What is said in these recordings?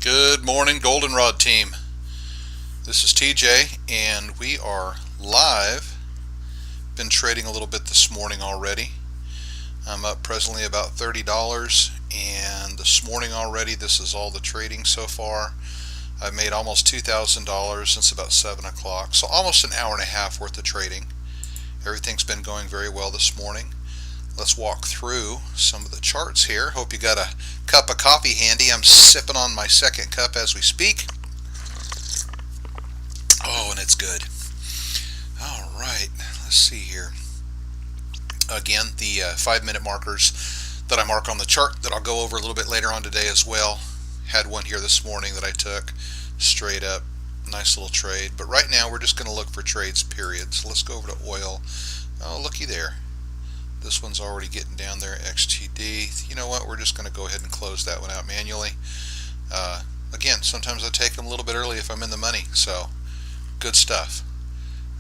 Good morning, Goldenrod team. This is TJ, and we are live. Been trading a little bit this morning already. I'm up presently about $30, and this morning already, this is all the trading so far. I've made almost $2,000 since about 7 o'clock, so almost an hour and a half worth of trading. Everything's been going very well this morning. Let's walk through some of the charts here. Hope you got a cup of coffee handy. I'm sipping on my second cup as we speak. Oh, and it's good. All right, let's see here. Again, the 5-minute markers that I mark on the chart that I'll go over a little bit later on today as well. Had one here this morning that I took straight up. Nice little trade. But right now we're just going to look for trades, period. So let's go over to oil. Oh, looky there. This one's already getting down there, XTD. You know what? We're just going to go ahead and close that one out manually. Again, sometimes I take them a little bit early if I'm in the money. So, good stuff.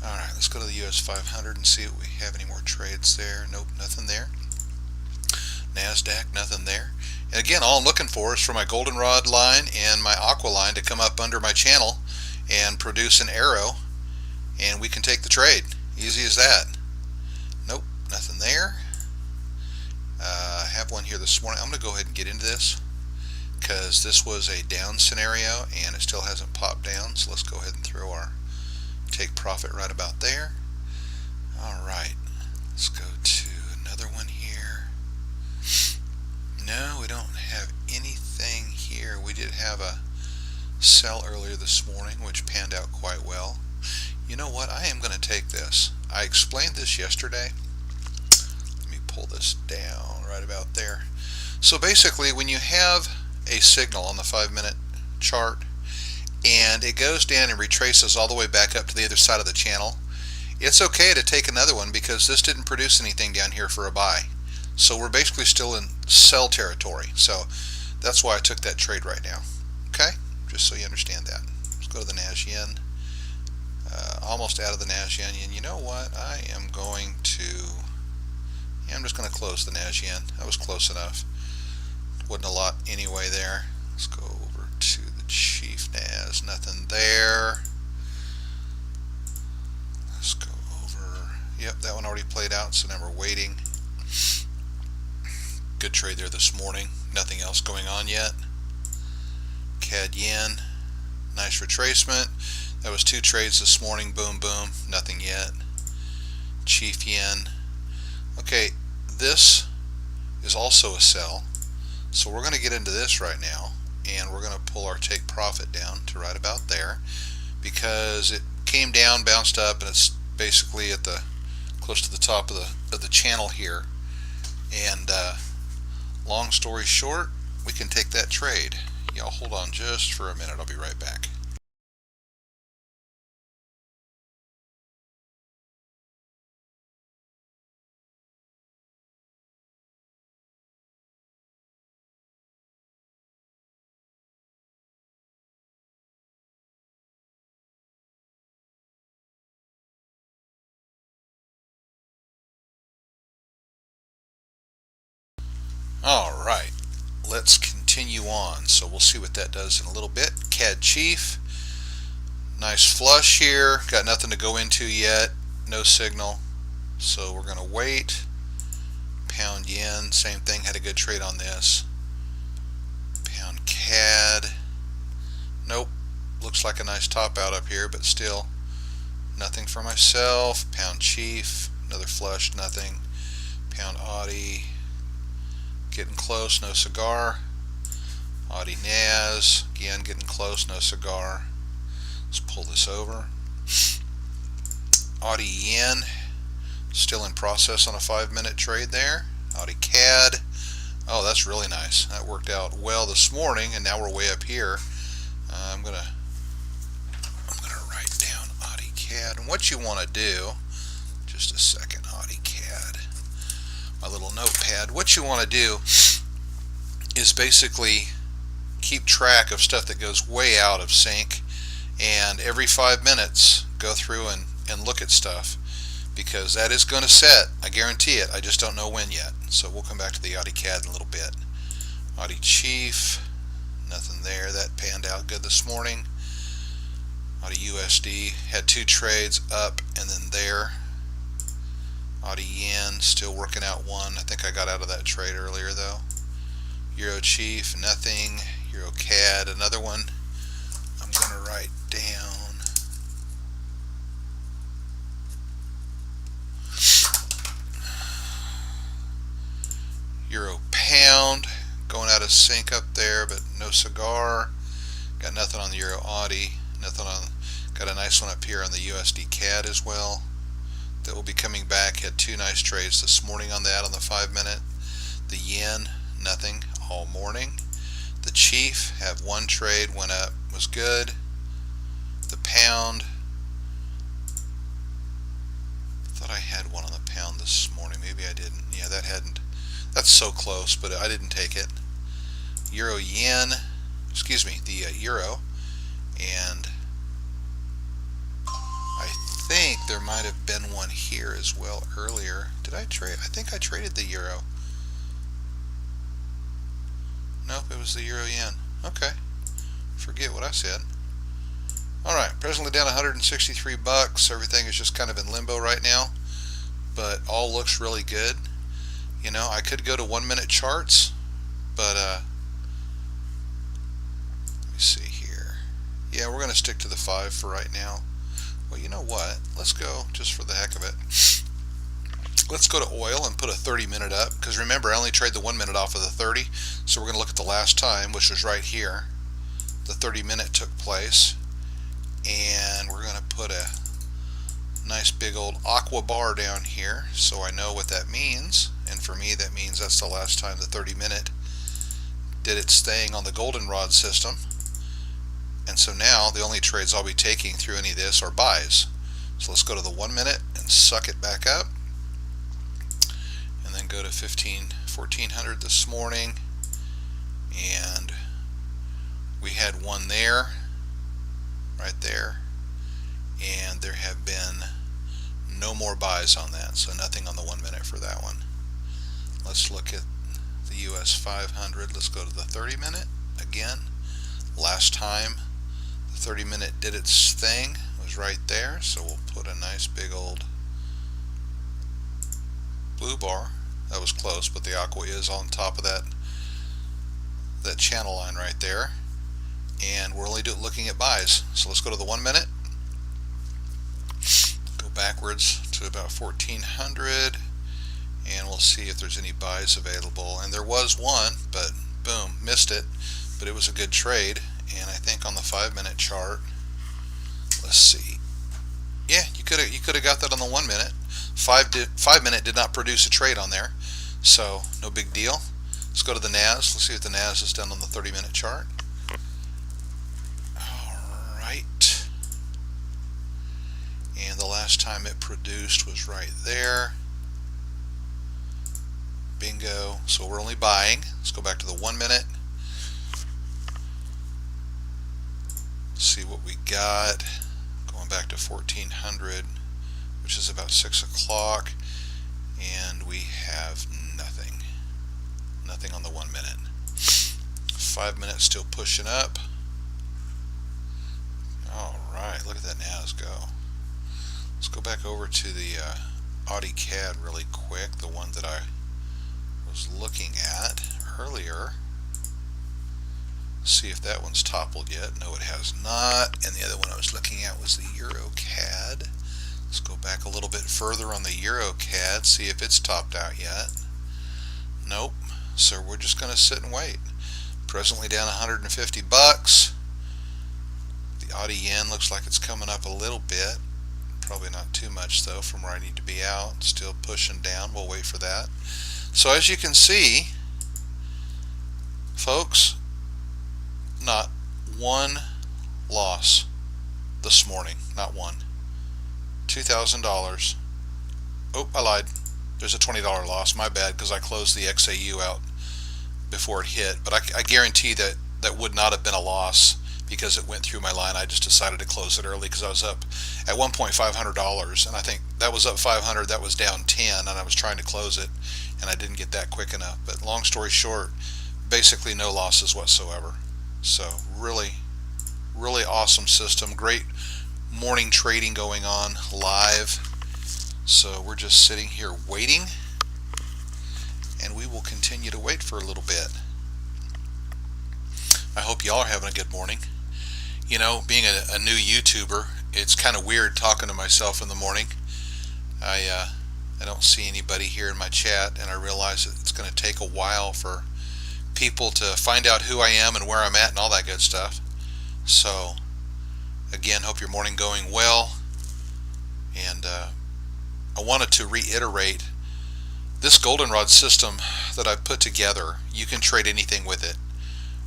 Alright, let's go to the US 500 and see if we have any more trades there. Nope, nothing there. NASDAQ, nothing there. And again, all I'm looking for is for my Goldenrod line and my Aqua line to come up under my channel and produce an arrow, and we can take the trade. Easy as that. Nope, nothing there. I have one here this morning. I'm going to go ahead and get into this because this was a down scenario and it still hasn't popped down. So let's go ahead and throw our take profit right about there. Alright, let's go to another one here. No, we don't have anything here. We did have a sell earlier this morning, which panned out quite well. You know what? I am going to take this. I explained this yesterday. Let me pull this down right about there. So basically, when you have a signal on the 5-minute chart and it goes down and retraces all the way back up to the other side of the channel, it's okay to take another one because this didn't produce anything down here for a buy. So we're basically still in sell territory. So that's why I took that trade right now. Okay? Just so you understand that. Let's go to the NAS yen. Almost out of the NAS yen. And you know what? I'm just going to close the NAS yen. That was close enough. Wasn't a lot anyway there. Let's go over to the chief NAS. Nothing there. Let's go over. Yep, that one already played out, so now we're waiting. Good trade there this morning. Nothing else going on yet. CAD yen. Nice retracement. That was 2 trades this morning. Boom, boom. Nothing yet. Chief yen. Okay, this is also a sell. So we're going to get into this right now, and we're going to pull our take profit down to right about there because it came down, bounced up, and it's basically at the close to the top of the channel here. And long story short, we can take that trade. Y'all hold on just for a minute. I'll be right back. Alright, let's continue on. So we'll see what that does in a little bit. CAD Chief, nice flush here. Got nothing to go into yet. No signal. So we're going to wait. Pound yen, same thing. Had a good trade on this. Pound CAD. Nope. Looks like a nice top out up here, but still nothing for myself. Pound Chief, another flush, nothing. Pound Audi. Getting close, no cigar. Audi NAS, again getting close, no cigar. Let's pull this over. Audi yen, still in process on a 5-minute trade there. Audi CAD, oh, that's really nice. That worked out well this morning, and now we're way up here. I'm gonna write down Audi CAD, and what you want to do, just a second, Audi CAD. My little notepad. What you want to do is basically keep track of stuff that goes way out of sync, and every 5 minutes go through and look at stuff, because that is going to set. I guarantee it. I just don't know when yet. So we'll come back to the Audi CAD in a little bit. Audi Chief, Nothing there. That panned out good this morning. Aussie USD had 2 trades up and then there. Aussie Yen still working out one. I think I got out of that trade earlier though. Euro Chief, nothing. Euro CAD, another one. I'm going to write down. Euro Pound, going out of sync up there, but no cigar. Got nothing on the Euro Aussie. Nothing on. Got a nice one up here on the USD CAD as well. That will be coming back. Had 2 nice trades this morning on that on the 5-minute. The Yen, nothing all morning. The Chief, have 1 trade, went up, was good. The Pound, thought I had one on the Pound this morning. Maybe I didn't. Yeah, that hadn't. That's so close, but I didn't take it. Euro Yen, excuse me, the Euro, and I think there might have been one here as well earlier. Did I trade? I think I traded the Euro. Nope, it was the Euro Yen. Okay, forget what I said. Alright, presently down 163 bucks. Everything is just kind of in limbo right now, but all looks really good. You know, I could go to 1-minute charts, but let me see here. Yeah, we're going to stick to the 5 for right now. Well, you know what? Let's go, just for the heck of it. Let's go to oil and put a 30-minute up, because remember, I only trade the 1 minute off of the 30, so we're going to look at the last time, which was right here. The 30-minute took place, and we're going to put a nice big old aqua bar down here, so I know what that means. And for me, that means that's the last time the 30-minute did its thing on the Goldenrod system. And so now the only trades I'll be taking through any of this are buys. So let's go to the 1 minute and suck it back up, and then go to 1400 this morning, and we had one there, right there, and there have been no more buys on that, so nothing on the 1 minute for that one. Let's look at the US 500. Let's go to the 30-minute again. Last time the 30-minute did its thing was right there, so we'll put a nice big old blue bar. That was close, but the aqua is on top of that channel line right there, and we're only looking at buys. So let's go to the 1 minute, go backwards to about 1400, and we'll see if there's any buys available. And there was one, but boom, missed it, but it was a good trade. And I think on the 5-minute chart, let's see, yeah, you could have got that on the 1 minute. 5-minute did not produce a trade on there, so no big deal. Let's go to the NAS. Let's see what the NAS is done on the 30-minute chart. Alright, and the last time it produced was right there. Bingo. So we're only buying. Let's go back to the 1 minute. See what we got. Going back to 1400, which is about 6 o'clock, and we have nothing. Nothing on the 1 minute. 5 minutes still pushing up. Alright, look at that NAS go. Let's go back over to the Aussie CAD really quick, the one that I was looking at earlier. See if that one's toppled yet. No, it has not. And the other one I was looking at was the Euro CAD. Let's go back a little bit further on the Euro CAD, see if it's topped out yet. Nope. So we're just going to sit and wait. Presently down 150 bucks. The Aussie Yen looks like it's coming up a little bit. Probably not too much though from where I need to be out. Still pushing down. We'll wait for that. So as you can see, folks, not one loss this morning. Not one. $2,000. Oh, I lied. There's a $20 loss. My bad, because I closed the XAU out before it hit. But I guarantee that that would not have been a loss because it went through my line. I just decided to close it early because I was up at one point $500, and I think that was up 500. That was down 10, and I was trying to close it, and I didn't get that quick enough. But long story short, basically no losses whatsoever. So really, really awesome system. Great morning trading going on live. So we're just sitting here waiting, and we will continue to wait for a little bit. I hope y'all are having a good morning. You know, being a new YouTuber, it's kind of weird talking to myself in the morning. I don't see anybody here in my chat, and I realize that it's going to take a while for people to find out who I am and where I'm at and all that good stuff. So again, hope your morning going well. And I wanted to reiterate this Goldenrod system that I've put together. You can trade anything with it.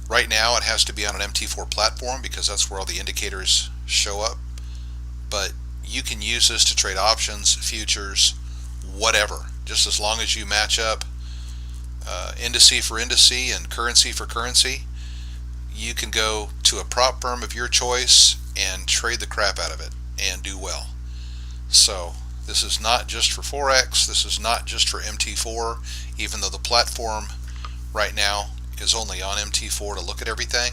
Right now it has to be on an MT4 platform because that's where all the indicators show up, but you can use this to trade options, futures, whatever, just as long as you match up indice for indice and currency for currency. You can go to a prop firm of your choice and trade the crap out of it and do well. So this is not just for Forex, this is not just for MT4, even though the platform right now is only on MT4 to look at everything.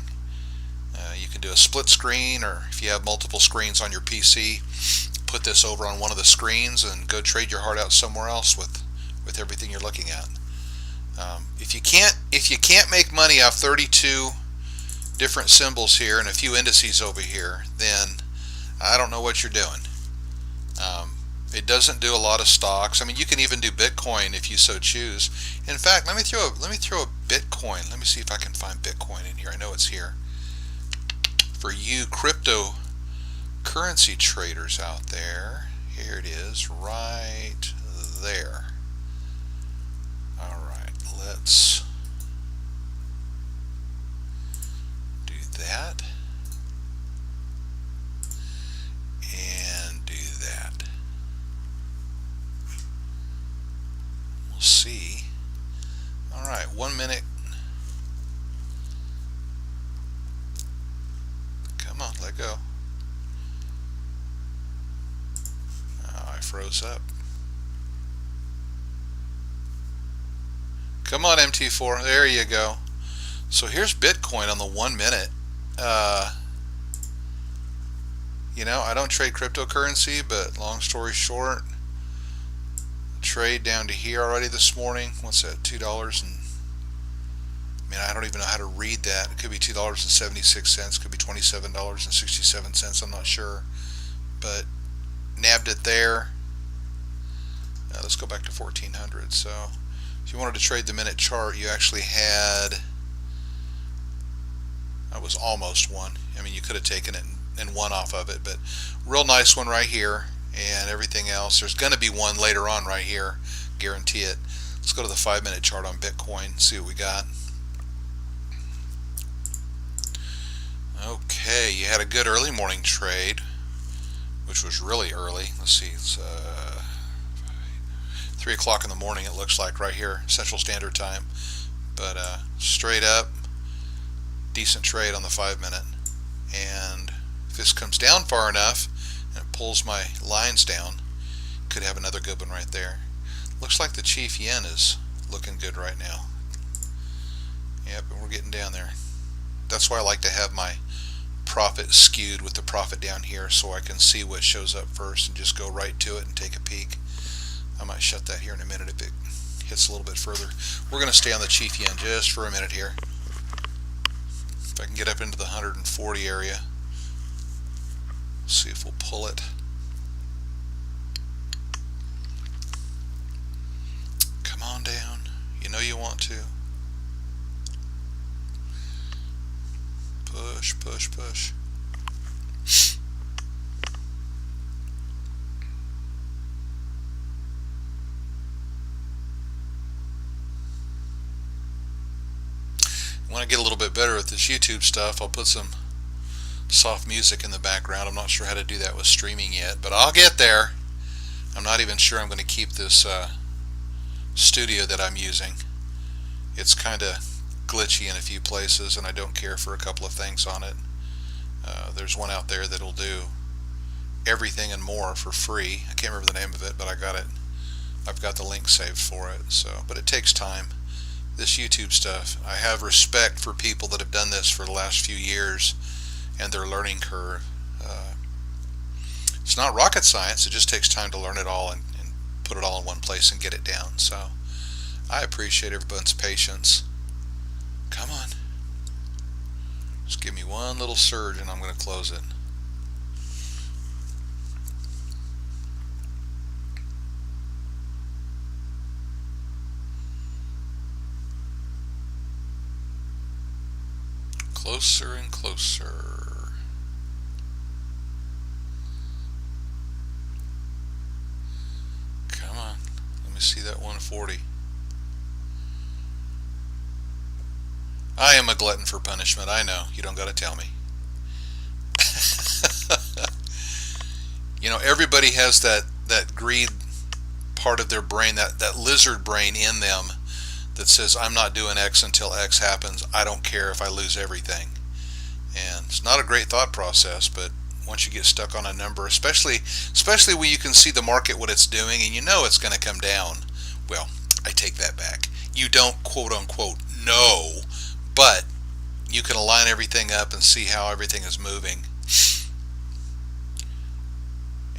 You can do a split screen, or if you have multiple screens on your PC, put this over on one of the screens and go trade your heart out somewhere else with everything you're looking at. If you can't make money off 32 different symbols here and a few indices over here, then I don't know what you're doing. It doesn't do a lot of stocks. I mean, you can even do Bitcoin if you so choose. In fact, let me throw a Bitcoin. Let me see if I can find Bitcoin in here. I know it's here. For you cryptocurrency traders out there, here it is, right there. All right, let's do that and do that. We'll see. All right, 1 minute. Come on, let go. Oh, I froze up. Come on, MT4. There you go. So here's Bitcoin on the 1 minute. You know, I don't trade cryptocurrency, but long story short, trade down to here already this morning. What's that? $2 and I don't even know how to read that. It could be $2.76, could be $27.67. I'm not sure, but nabbed it there. Now let's go back to 1400. So if you wanted to trade the minute chart, you actually had, that was almost one. I mean, you could have taken it and one off of it, but real nice one right here, and everything else. There's going to be one later on right here, guarantee it. Let's go to the 5 minute chart on Bitcoin and see what we got. Okay, you had a good early morning trade, which was really early. Let's see, it's 3 o'clock in the morning, it looks like, right here, Central Standard Time. But straight up, decent trade on the 5 minute. And if this comes down far enough and it pulls my lines down, could have another good one right there. Looks like the chief yen is looking good right now. Yep, and we're getting down there. That's why I like to have my profit skewed with the profit down here, so I can see what shows up first and just go right to it and take a peek. I might shut that here in a minute if it hits a little bit further. We're going to stay on the chief yen just for a minute here. If I can get up into the 140 area, see if we'll pull it. Come on down. You know you want to. Push, push, push. When I get a little bit better at this YouTube stuff, I'll put some soft music in the background. I'm not sure how to do that with streaming yet, but I'll get there. I'm not even sure I'm going to keep this studio that I'm using. It's kind of glitchy in a few places, and I don't care for a couple of things on it. There's one out there that'll do everything and more for free. I can't remember the name of it, but I got it. I've got the link saved for it. So, but it takes time. this YouTube stuff. I have respect for people that have done this for the last few years and their learning curve. It's not rocket science. It just takes time to learn it all and put it all in one place and get it down. So I appreciate everyone's patience. Come on. Just give me one little surge and I'm going to close it. Closer and closer. Come on. Let me see that 140. I am a glutton for punishment. I know. You don't got to tell me. You know, everybody has that greed part of their brain, that lizard brain in them that says, I'm not doing X until X happens. I don't care if I lose everything. And it's not a great thought process, but once you get stuck on a number, especially when you can see the market, what it's doing, and you know it's going to come down. Well, I take that back. You don't quote unquote know, but you can align everything up and see how everything is moving.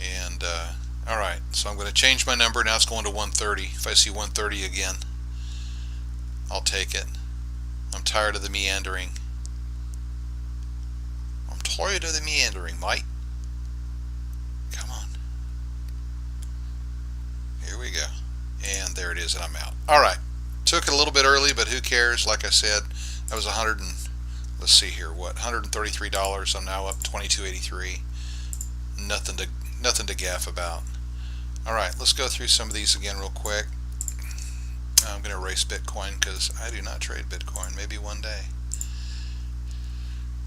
And alright, so I'm going to change my number. Now it's going to 130. If I see 130 again, I'll take it. I'm tired of the meandering. I'm tired of the meandering, mate. Come on. Here we go. And there it is, and I'm out. Alright. Took it a little bit early, but who cares? Like I said, that was let's see here, what, $133. I'm now up $22.83. Nothing to gaff about. Alright, let's go through some of these again real quick. I'm going to erase Bitcoin because I do not trade Bitcoin. Maybe one day.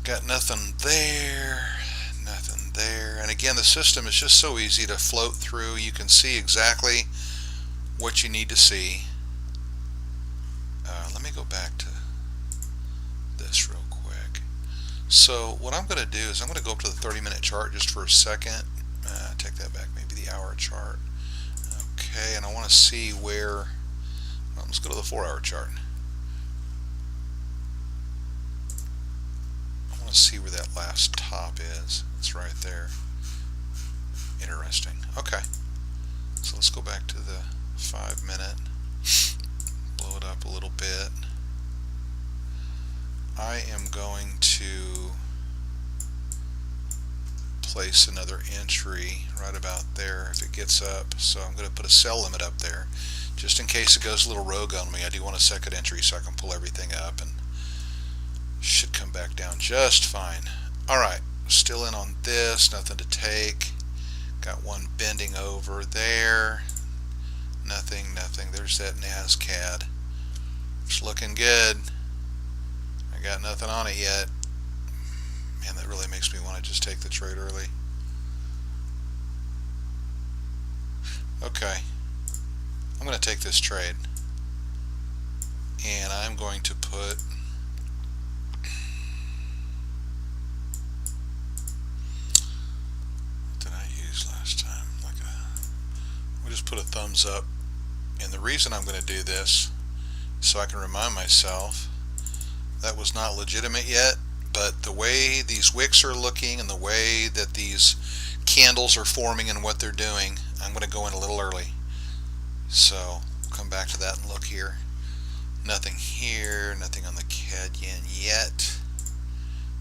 Got nothing there. Nothing there. And again, the system is just so easy to float through. You can see exactly what you need to see. Let me go back to this real quick. So what I'm going to do is I'm going to go up to the 30-minute chart just for a second. Take that back, maybe the hour chart. Okay, and I want to see where, well, let's go to the 4-hour chart. I want to see where that last top is. It's right there. Interesting. Okay, so let's go back to the 5-minute. Blow it up a little bit. I am going to place another entry right about there if it gets up. So I'm going to put a sell limit up there just in case it goes a little rogue on me. I do want a second entry so I can pull everything up and should come back down just fine. Alright, still in on this, nothing to take. Got one bending over there. Nothing. There's that NASCAD. It's looking good. I got nothing on it yet. Man, that really makes me want to just take the trade early. Okay. I'm going to take this trade. And I'm going to put what did I use last time? We'll just put a thumbs up. And the reason I'm going to do this is so I can remind myself that was not legitimate yet, but the way these wicks are looking and the way that these candles are forming and what they're doing, I'm going to go in a little early. So we'll come back to that and look here. Nothing here, nothing on the CAD yen yet.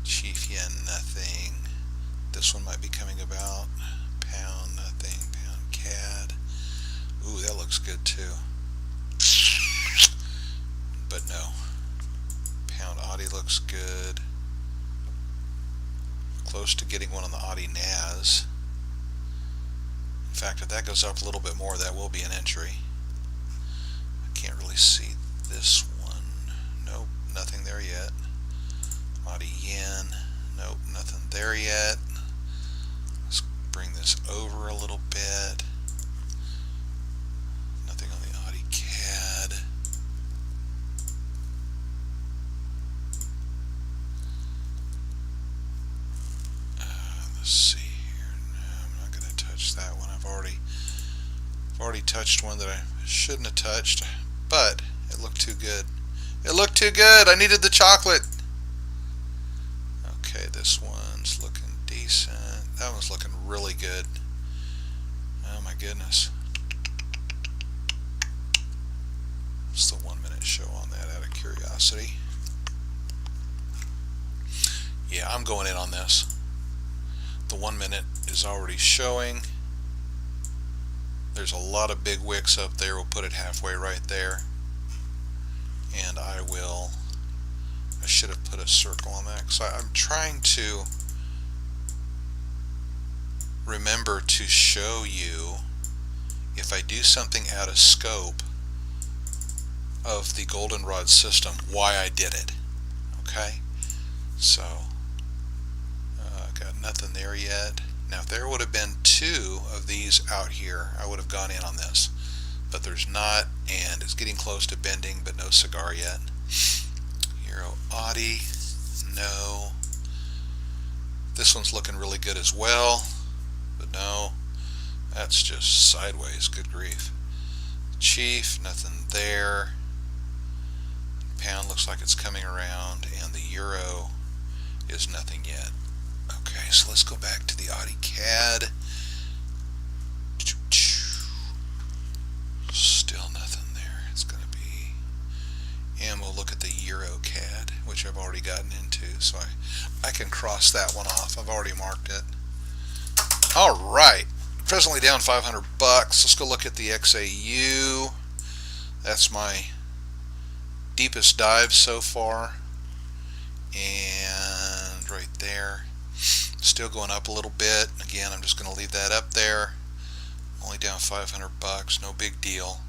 Chief yen, nothing. This one might be coming about. Pound, nothing. Pound CAD. Ooh, that looks good too. But no. Pound Audi looks good. Close to getting one on the Audi NAS. In fact, if that goes up a little bit more, that will be an entry. I can't really see this one. Nope, nothing there yet. Audi yen. Nope, nothing there yet. Let's bring this over a little bit. Nothing on the Audi CAD. Let's see here. No, I'm not going to touch that one. I've already touched one that I shouldn't have touched, but it looked too good. It looked too good. I needed the chocolate. Okay, this one's looking decent. That one's looking really good. Oh my goodness. What's the 1 minute show on that out of curiosity? Yeah, I'm going in on this. The 1 minute is already showing. There's a lot of big wicks up there. We'll put it halfway right there. And I should have put a circle on that because I'm trying to remember to show you if I do something out of scope of the Goldenrod system, why I did it. Okay, so got nothing there yet. Now if there would have been two of these out here, I would have gone in on this, but there's not, and it's getting close to bending, but no cigar yet. Euro Audi, no. This one's looking really good as well, but no, that's just sideways. Good grief. Chief, nothing there. Pound looks like it's coming around, and the euro is nothing yet. Okay, so let's go back to the Audi CAD. Still nothing there. It's going to be, and we'll look at the Euro CAD, which I've already gotten into, so I can cross that one off. I've already marked it. All right, presently down $500. Let's go look at the XAU. That's my deepest dive so far, and right there, still going up a little bit. Again, I'm just going to leave that up there. Only down $500, no big deal.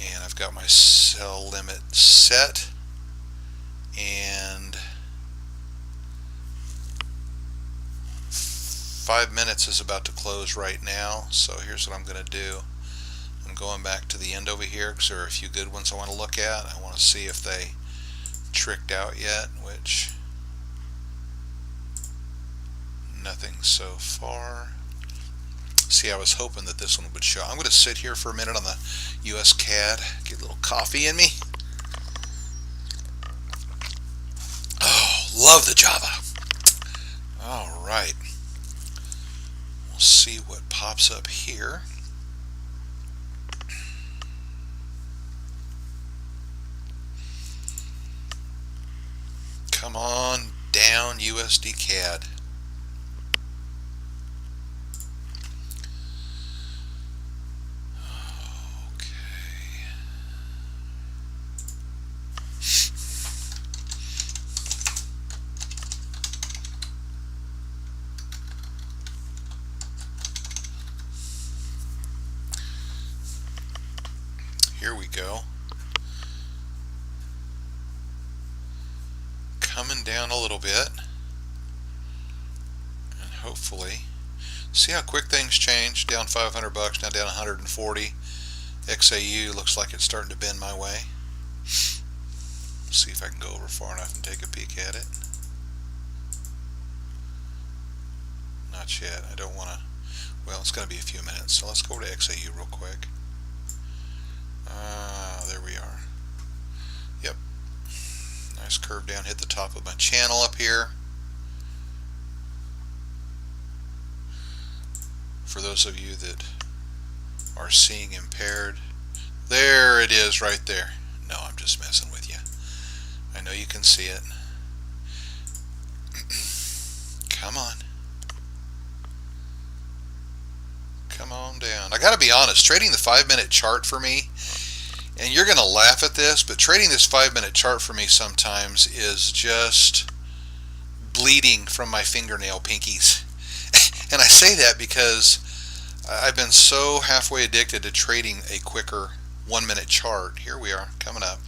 And I've got my sell limit set, and 5 minutes is about to close right now. So here's what I'm going to do. I'm going back to the end over here because there are a few good ones I want to look at. I want to see if they tricked out yet, which nothing so far. See, I was hoping that this one would show. I'm going to sit here for a minute on the US CAD, get a little coffee in me. Oh, love the Java. All right. We'll see what pops up here. Come on down, USD CAD. Here we go. Coming down a little bit, and hopefully, see how quick things change. Down $500, now down 140. XAU looks like it's starting to bend my way. See if I can go over far enough and take a peek at it. Not yet. I don't want to. Well, it's going to be a few minutes, so let's go over to XAU real quick. There we are. Yep. Nice curve down, hit the top of my channel up here. For those of you that are seeing impaired, there it is right there. No, I'm just messing with you. I know you can see it. Come on. Come on down. I gotta be honest, trading the 5 minute chart for me, and you're gonna laugh at this, but trading this 5 minute chart for me sometimes is just bleeding from my fingernail pinkies. And I say that because I've been so halfway addicted to trading a quicker 1 minute chart. Here we are coming up,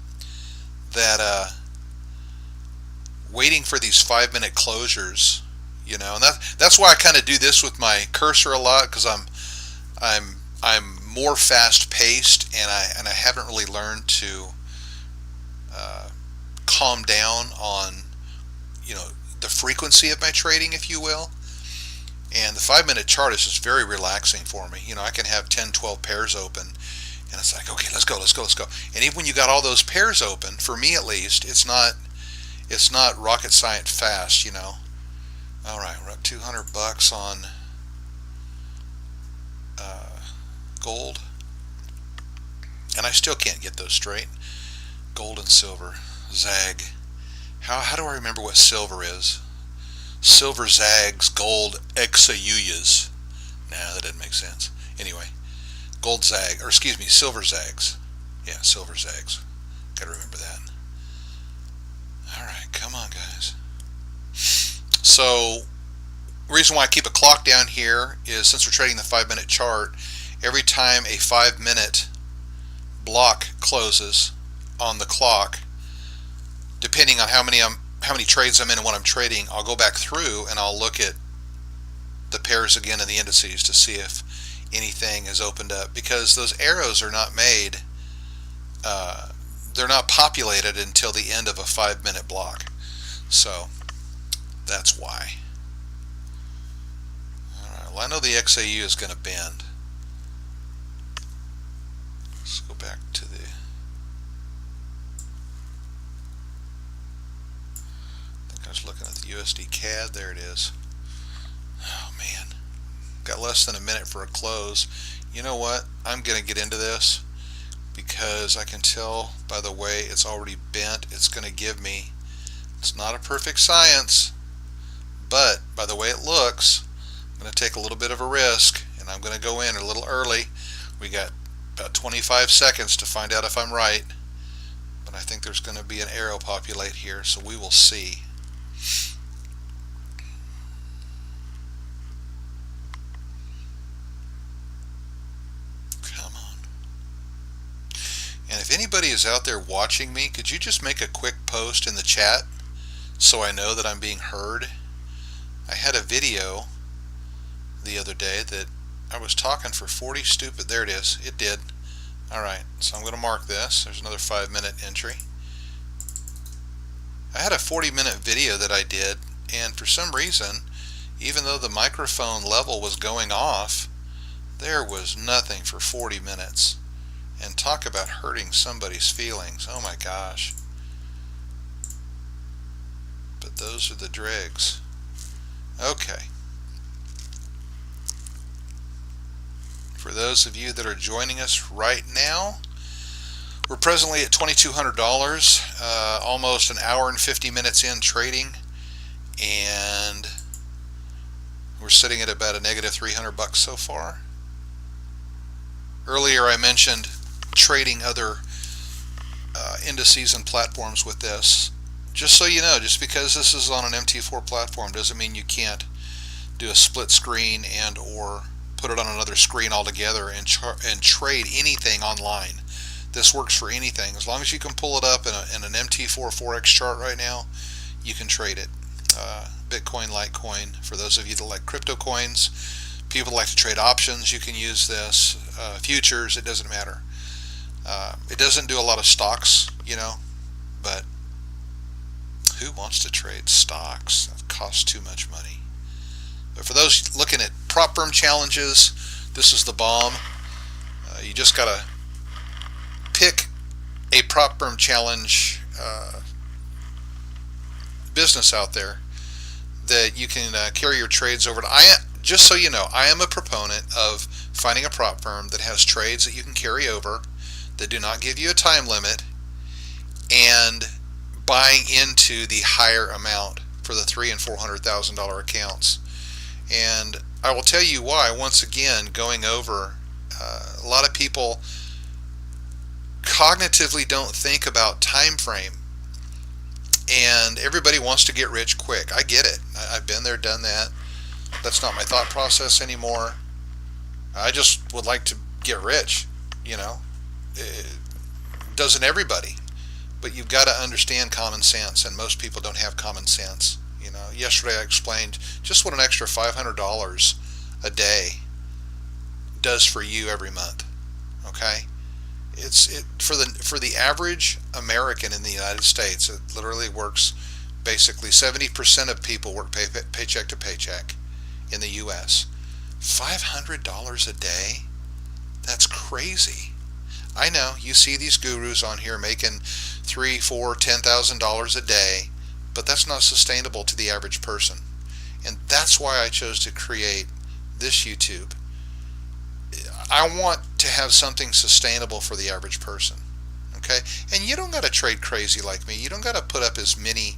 that waiting for these 5 minute closures, you know, and that's why I kind of do this with my cursor a lot, because I'm more fast paced, and I haven't really learned to calm down on, you know, the frequency of my trading, if you will. And the 5 minute chart is just very relaxing for me. You know, I can have 10, 12 pairs open, And it's like, okay, let's go, let's go, let's go. And even when you got all those pairs open, for me at least, it's not rocket science fast, you know. All right, we're up 200 bucks on gold, and I still can't get those straight. Gold and silver, zag. How do I remember what silver is? Silver zags, gold exayuyas. Nah, that doesn't make sense. Anyway, gold zag, or excuse me, silver zags. Yeah, silver zags. Gotta remember that. All right, come on, guys. So, the reason why I keep a clock down here is since we're trading the 5-minute chart, every time a 5-minute block closes on the clock, depending on how many trades I'm in and what I'm trading, I'll go back through and I'll look at the pairs again in the indices to see if anything has opened up, because those arrows are not made, they're not populated until the end of a 5-minute block. So that's why. Alright, well, I know the XAU is going to bend. Let's go back to the I was looking at the USD CAD. There it is. Oh man, got less than a minute for a close. You know what? I'm going to get into this because I can tell by the way it's already bent. It's going to give me, it's not a perfect science, but by the way it looks, I'm going to take a little bit of a risk, and I'm going to go in a little early. We got about 25 seconds to find out if I'm right, but I think there's going to be an arrow populate here, so we will see. Come on. And if anybody is out there watching me, could you just make a quick post in the chat so I know that I'm being heard? I had a video the other day that I was talking for 40 stupid. There it is. It did. Alright, so I'm going to mark this. There's another 5-minute entry. I had a 40-minute video that I did, and for some reason, even though the microphone level was going off, there was nothing for 40 minutes. And talk about hurting somebody's feelings. Oh my gosh. But those are the dregs. Okay. For those of you that are joining us right now, we're presently at $2,200, almost an hour and 50 minutes in trading, and we're sitting at about a negative 300 bucks so far. Earlier I mentioned trading other indices and platforms with this. Just so you know, just because this is on an MT4 platform doesn't mean you can't do a split screen and or put it on another screen altogether and trade anything online. This works for anything. As long as you can pull it up in an MT4 Forex chart right now, you can trade it. Bitcoin, Litecoin, for those of you that like crypto coins, people that like to trade options, you can use this. Futures, it doesn't matter. It doesn't do a lot of stocks, you know, but who wants to trade stocks? That costs too much money. But for those looking at prop firm challenges, this is the bomb. You just gotta pick a prop firm challenge business out there that you can carry your trades over to. Just so you know, I am a proponent of finding a prop firm that has trades that you can carry over, that do not give you a time limit, and buying into the higher amount for the $300,000 and $400,000 accounts. And I will tell you why. Once again, going over, a lot of people cognitively don't think about time frame, and everybody wants to get rich quick. I get it. I've been there, done that. That's not my thought process anymore. I just would like to get rich, you know. Doesn't everybody? But you've got to understand common sense, and most people don't have common sense. You know, yesterday I explained just what an extra $500 a day does for you every month. Okay, for the average American in the United States, it literally works. Basically, 70% of people work paycheck to paycheck in the U.S. $500 a day? That's crazy. I know you see these gurus on here making $3, $4, $10,000 a day, but that's not sustainable to the average person. And that's why I chose to create this YouTube. I want to have something sustainable for the average person. Okay? And you don't got to trade crazy like me. You don't got to put up as many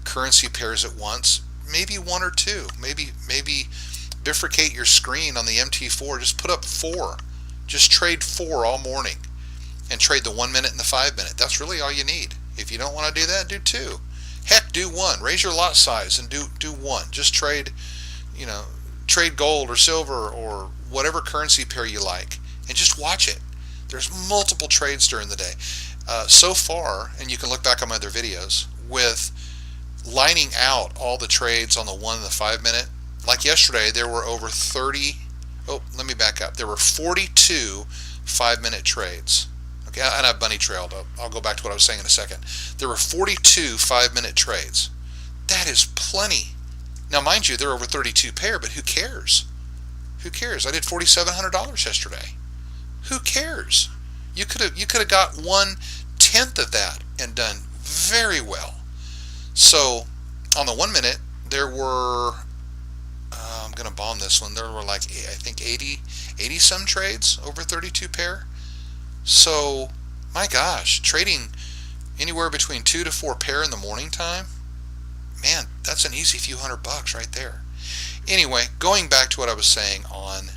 currency pairs at once. Maybe one or two. Maybe bifurcate your screen on the MT4. Just put up 4. Just trade 4 all morning. And trade the 1 minute and the 5 minute. That's really all you need. If you don't want to do that, do 2. Heck, do 1. Raise your lot size and do 1. Just trade, trade gold or silver or whatever currency pair you like, and just watch it. There's multiple trades during the day. So far, and you can look back on my other videos, with lining out all the trades on the 1 and the 5 minute, like yesterday, there were over 30, let me back up. There were 42 5-minute trades. Okay, and I bunny trailed. I'll go back to what I was saying in a second. There were 42 5-minute trades. That is plenty. Now, mind you, there are over 32 pair, but who cares? Who cares? I did $4,700 yesterday. Who cares? You could have got 1/10 of that and done very well. So on the 1 minute, there were I'm gonna bomb this one. There were like, I think 80 some trades over 32 pair. So my gosh, trading anywhere between 2 to 4 pair in the morning time, man, that's an easy few $100 right there. Anyway, going back to what I was saying on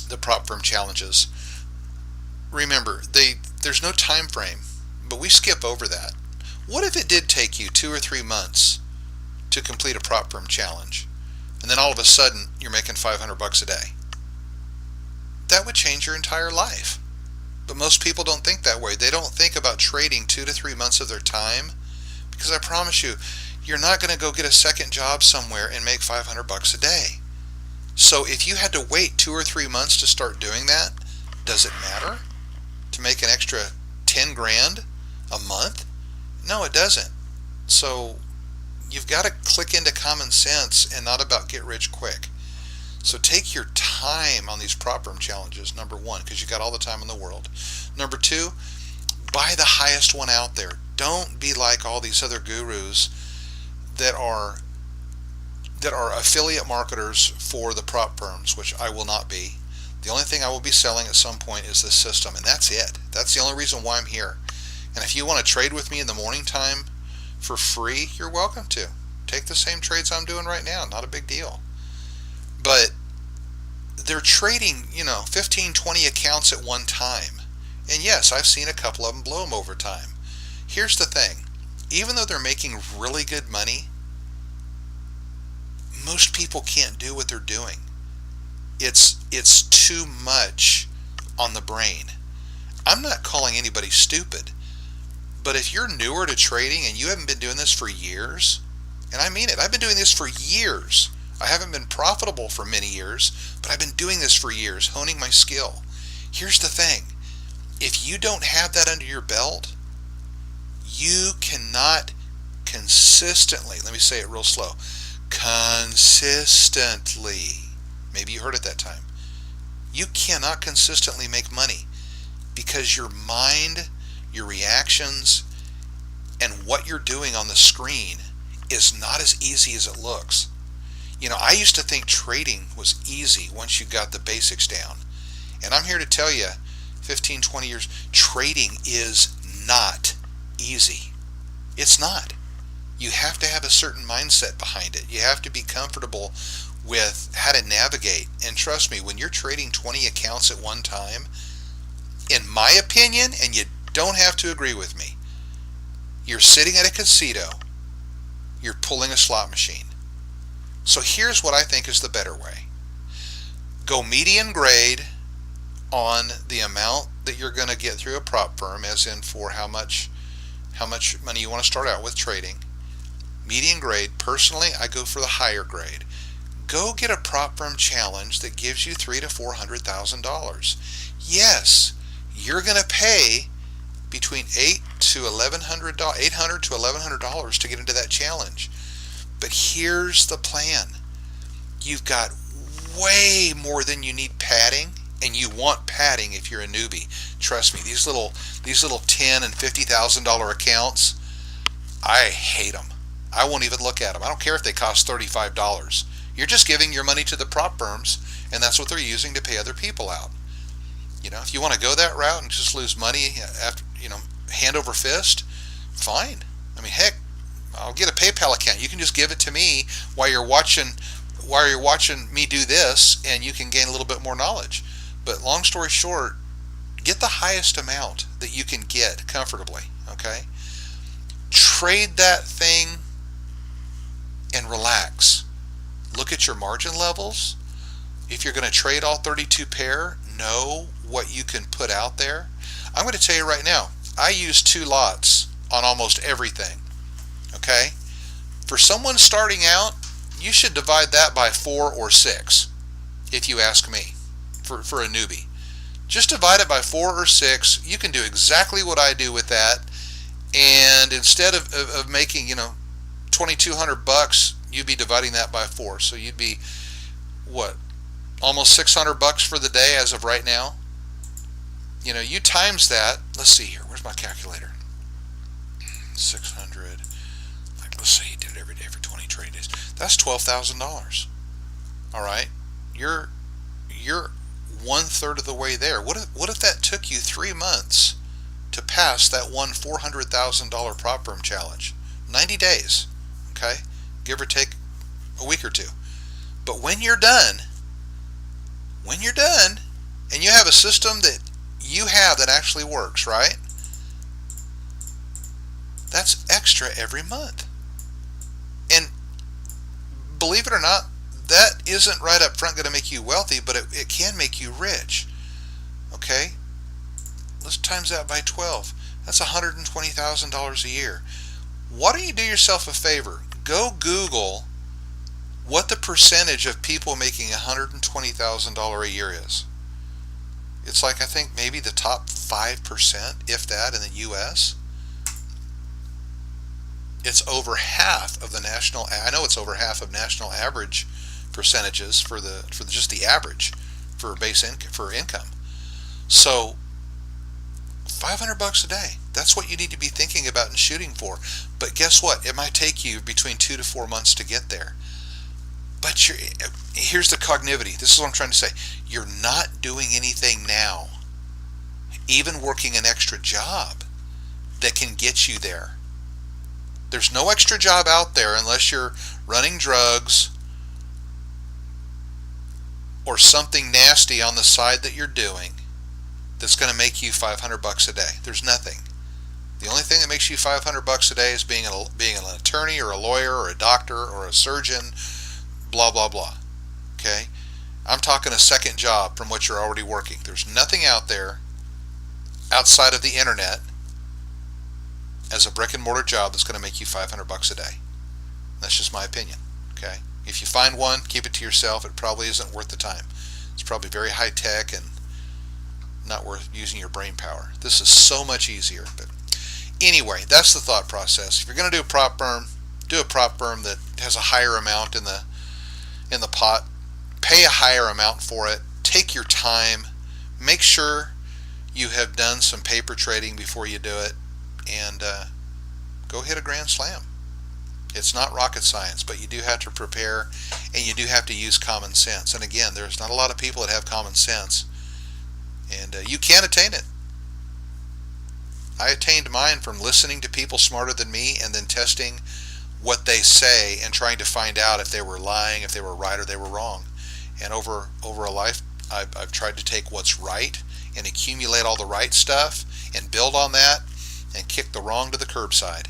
the prop firm challenges, remember, there's no time frame, but we skip over that. What if it did take you 2 or 3 months to complete a prop firm challenge, and then all of a sudden you're making $500 a day? That would change your entire life. But most people don't think that way. They don't think about trading 2 to 3 months of their time, because I promise you, you're not going to go get a second job somewhere and make $500 a day. So if you had to wait 2 or 3 months to start doing that, does it matter to make an extra 10 grand a month? No, it doesn't. So you've got to click into common sense and not about get rich quick. So take your time on these prop firm challenges, number 1, because you got all the time in the world. Number 2, buy the highest one out there. Don't be like all these other gurus that are affiliate marketers for the prop firms, which I will not be. The only thing I will be selling at some point is this system, and that's it. That's the only reason why I'm here. And if you want to trade with me in the morning time for free, you're welcome to. Take the same trades I'm doing right now, not a big deal. But they're trading, 15, 20 accounts at one time. And yes, I've seen a couple of them blow them over time. Here's the thing. Even though they're making really good money, most people can't do what they're doing. It's too much on the brain. I'm not calling anybody stupid, but if you're newer to trading and you haven't been doing this for years, and I mean it, I've been doing this for years. I haven't been profitable for many years, but I've been doing this for years, honing my skill. Here's the thing. If you don't have that under your belt, you cannot consistently, let me say it real slow, consistently, maybe you heard it that time, you cannot consistently make money because your mind, your reactions, and what you're doing on the screen is not as easy as it looks. I used to think trading was easy once you got the basics down. And I'm here to tell you, 15, 20 years, trading is not easy. It's not. You have to have a certain mindset behind it. You have to be comfortable with how to navigate. And trust me, when you're trading 20 accounts at one time, in my opinion, and you don't have to agree with me, you're sitting at a casino, you're pulling a slot machine. So here's what I think is the better way. Go median grade on the amount that you're going to get through a prop firm, as in for how much money you want to start out with trading. Median grade, personally, I go for the higher grade. Go get a prop firm challenge that gives you $300,000 to $400,000. Yes, you're going to pay between $800 to $1,100 to get into that challenge. But here's the plan. You've got way more than you need padding And you want padding if you're a newbie. Trust me, these little $10,000 and $50,000 accounts, I hate them. I won't even look at them. I don't care if they cost $35. You're just giving your money to the prop firms, and that's what they're using to pay other people out. If you want to go that route and just lose money after, hand over fist, fine. I mean, heck, I'll get a PayPal account. You can just give it to me while you're watching me do this, and you can gain a little bit more knowledge. But long story short, get the highest amount that you can get comfortably, okay? Trade that thing and relax. Look at your margin levels. If you're going to trade all 32 pair, know what you can put out there. I'm going to tell you right now, I use 2 lots on almost everything, okay? For someone starting out, you should divide that by 4 or 6, if you ask me, for a newbie. Just divide it by 4 or 6. You can do exactly what I do with that, and instead of making, $2,200, you'd be dividing that by 4. So you'd be, what, almost $600 for the day as of right now? You times that. Let's see here. Where's my calculator? 600. Let's say you did it every day for 20 trade days. That's $12,000. All right. You're 1/3 of the way there. What if that took you 3 months to pass that one $400,000 prop firm challenge? 90 days. Okay, give or take a week or 2. But when you're done, and you have a system that you have that actually works, right? That's extra every month. And believe it or not, that isn't right up front going to make you wealthy, but it can make you rich. Okay? Let's times that by 12. That's $120,000 a year. Why don't you do yourself a favor? Go Google what the percentage of people making $120,000 a year is. It's like, I think, maybe the top 5%, if that, in the U.S. It's over half of the national. I know it's over half of national average percentages for just the average for for income. So $500 a day. That's what you need to be thinking about and shooting for. But guess what? It might take you between 2 to 4 months to get there. But here's the cognivity. This is what I'm trying to say. You're not doing anything now, even working an extra job, that can get you there. There's no extra job out there unless you're running drugs or something nasty on the side that you're doing that's going to make you $500 a day. There's nothing. The only thing that makes you $500 a day is being an attorney or a lawyer or a doctor or a surgeon, blah, blah, blah. Okay? I'm talking a second job from what you're already working. There's nothing out there outside of the internet as a brick and mortar job that's going to make you $500 a day. That's just my opinion. Okay? If you find one, keep it to yourself. It probably isn't worth the time. It's probably very high tech and not worth using your brain power. This is so much easier. But anyway, that's the thought process. If you're going to do a prop firm, do a prop firm that has a higher amount in the pot. Pay a higher amount for it. Take your time. Make sure you have done some paper trading before you do it, and go hit a grand slam. It's not rocket science, but you do have to prepare, and you do have to use common sense. And again, there's not a lot of people that have common sense, and you can attain it. I attained mine from listening to people smarter than me and then testing what they say and trying to find out if they were lying, if they were right, or they were wrong. And over a life, I've tried to take what's right and accumulate all the right stuff and build on that and kick the wrong to the curbside.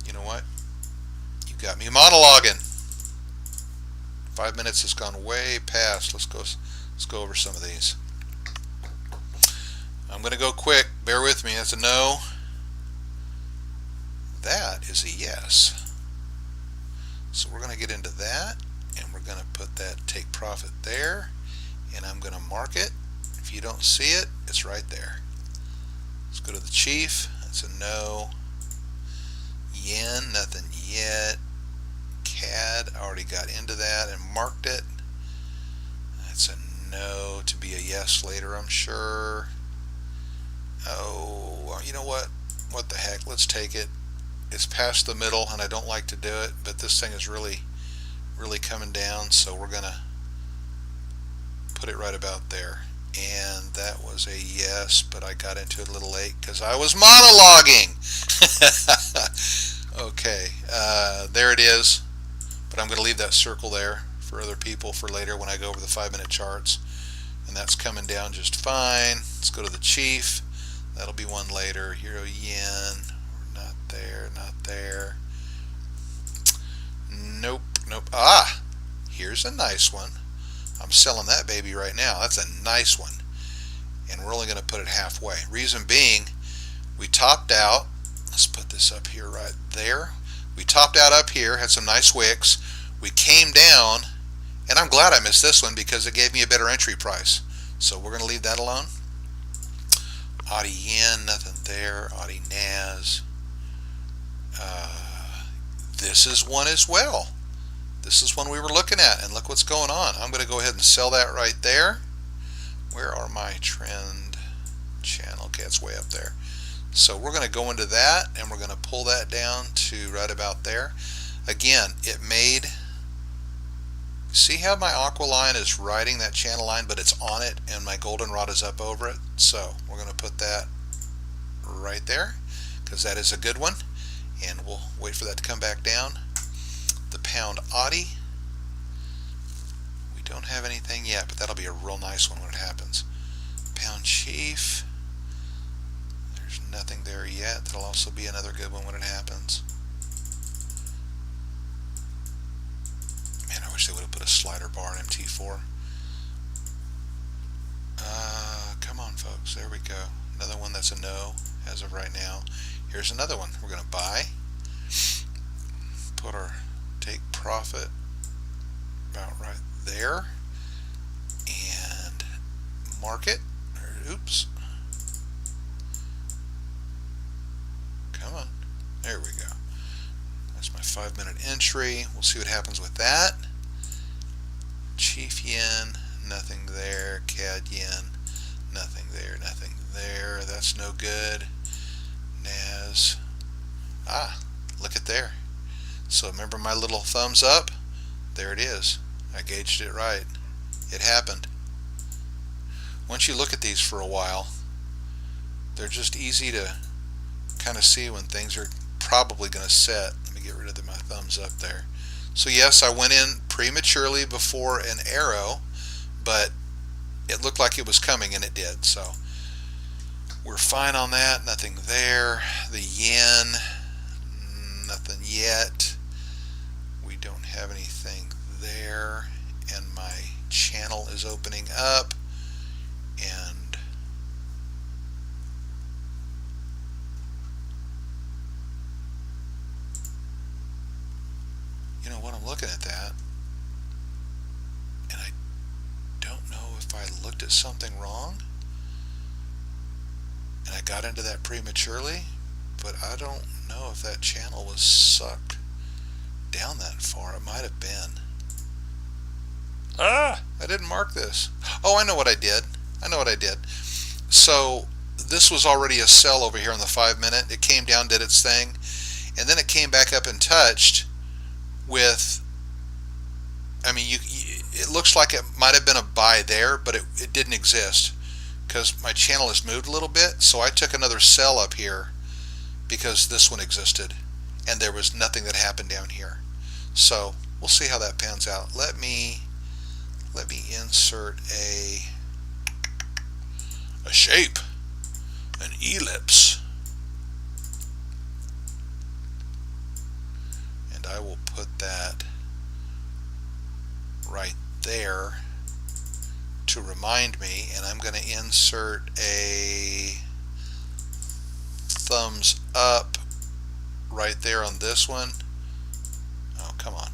You know what? You got me monologuing. 5 minutes has gone way past. Let's go over some of these. I'm going to go quick. Bear with me. That's a no. That is a yes. So we're going to get into that, and we're going to put that take profit there, and I'm going to mark it. If you don't see it, it's right there. Let's go to the chief. That's a no. Yen, nothing yet. CAD, I already got into that and marked it. That's a no to be a yes later, I'm sure. Oh, well, you know what? What the heck? Let's take it. It's past the middle, and I don't like to do it, but this thing is really coming down, so we're going to put it right about there. And that was a yes, but I got into it a little late because I was monologuing. Okay, there it is. But I'm going to leave that circle there for other people for later when I go over the 5-minute charts. And that's coming down just fine. Let's go to the chief. That'll be one later. Euro yen. Not there, not there. Nope, nope. Ah, here's a nice one. I'm selling that baby right now. That's a nice one. And we're only going to put it halfway. Reason being, we topped out. Let's put this up here right there. We topped out up here, had some nice wicks. We came down, and I'm glad I missed this one because it gave me a better entry price. So we're going to leave that alone. Audi yen, nothing there. Audi NAS. This is one as well. This is one we were looking at, and look what's going on. I'm going to go ahead and sell that right there. Where are my trend channel? Okay, it's way up there. So we're going to go into that, and we're going to pull that down to right about there. Again, it made, see how my aqua line is riding that channel line, but it's on it, and my goldenrod is up over it. So we're going to put that right there because that is a good one, and we'll wait for that to come back down. The pound Audi, we don't have anything yet, but that'll be a real nice one when it happens. Pound chief, there's nothing there yet. That'll also be another good one when it happens. Man, I wish they would have put a slider bar in MT4. Come on, folks. There we go. Another one that's a no as of right now. Here's another one. We're going to buy. Put our take profit about right there. And market. Oops. Come on. There we go. That's my 5-minute entry. We'll see what happens with that. Chief yen, nothing there. CAD yen, nothing there, nothing there. That's no good. NAS. Ah, look at there. So remember my little thumbs up? There it is. I gauged it right. It happened. Once you look at these for a while, they're just easy to kind of see when things are probably going to set. Let me get rid of my thumbs up there. So yes, I went in prematurely before an arrow, but it looked like it was coming, and it did. So we're fine on that. Nothing there. The yen, nothing yet. We don't have anything there, and my channel is opening up, and you know what, I'm looking at that, and I don't know if I looked at something wrong and I got into that prematurely, but I don't know if that channel was sucked down that far. It might have been. I didn't mark this. Oh, I know what I did. So this was already a sell over here on the 5-minute. It came down, did its thing, and then it came back up and touched with, I mean, it looks like it might have been a buy there, but it didn't exist because my channel has moved a little bit. So I took another sell up here because this one existed, and there was nothing that happened down here. So we'll see how that pans out. Let me insert a shape, an ellipse, and I will put that right there to remind me, and I'm going to insert a thumbs up right there on this one. Oh, come on.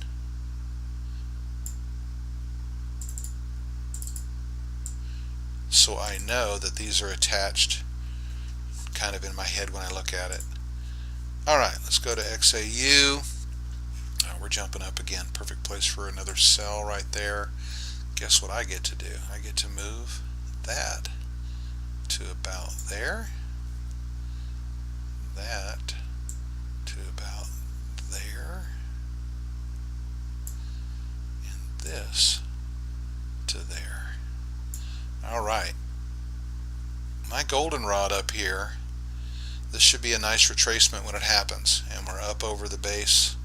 So I know that these are attached kind of in my head when I look at it. Alright, let's go to XAU. We're jumping up again. Perfect place for another sell right there. guess what I get to do? I get to move that to about there, that to about there, and this to there. Alright, my goldenrod up here, this should be a nice retracement when it happens, and we're up over the base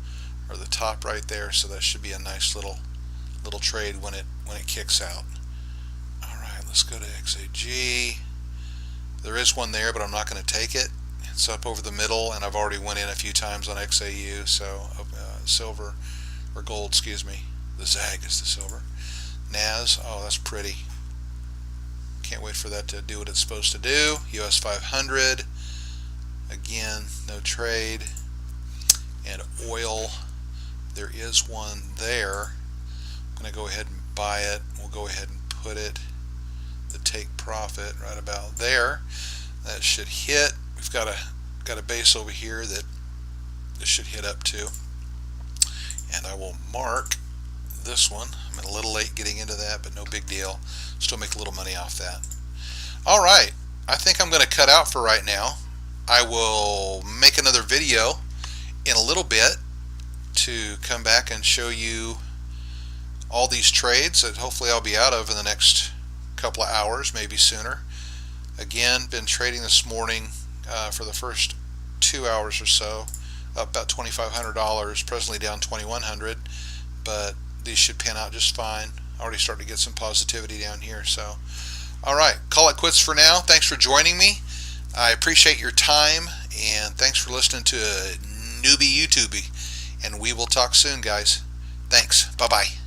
or the top right there, so that should be a nice little trade when it kicks out. Alright, let's go to XAG. There is one there, but I'm not going to take it. It's up over the middle, and I've already went in a few times on XAU, so silver, or gold, excuse me. The ZAG is the silver. NAS, oh, that's pretty. Can't wait for that to do what it's supposed to do. US 500, again, no trade. And oil, there is one there. I'm going to go ahead and buy it. We'll go ahead and put it, the take profit, right about there. That should hit. We've got a base over here that this should hit up to. And I will mark this one. I'm a little late getting into that, but no big deal. Still make a little money off that. Alright, I think I'm going to cut out for right now. I will make another video in a little bit to come back and show you all these trades that hopefully I'll be out of in the next couple of hours, maybe sooner. Again, been trading this morning for the first 2 hours or so, up about $2,500, presently down $2,100, but these should pan out just fine. Already starting to get some positivity down here. So, alright, call it quits for now. Thanks for joining me. I appreciate your time, and thanks for listening to Newbie YouTubey, and we will talk soon, guys. Thanks. Bye-bye.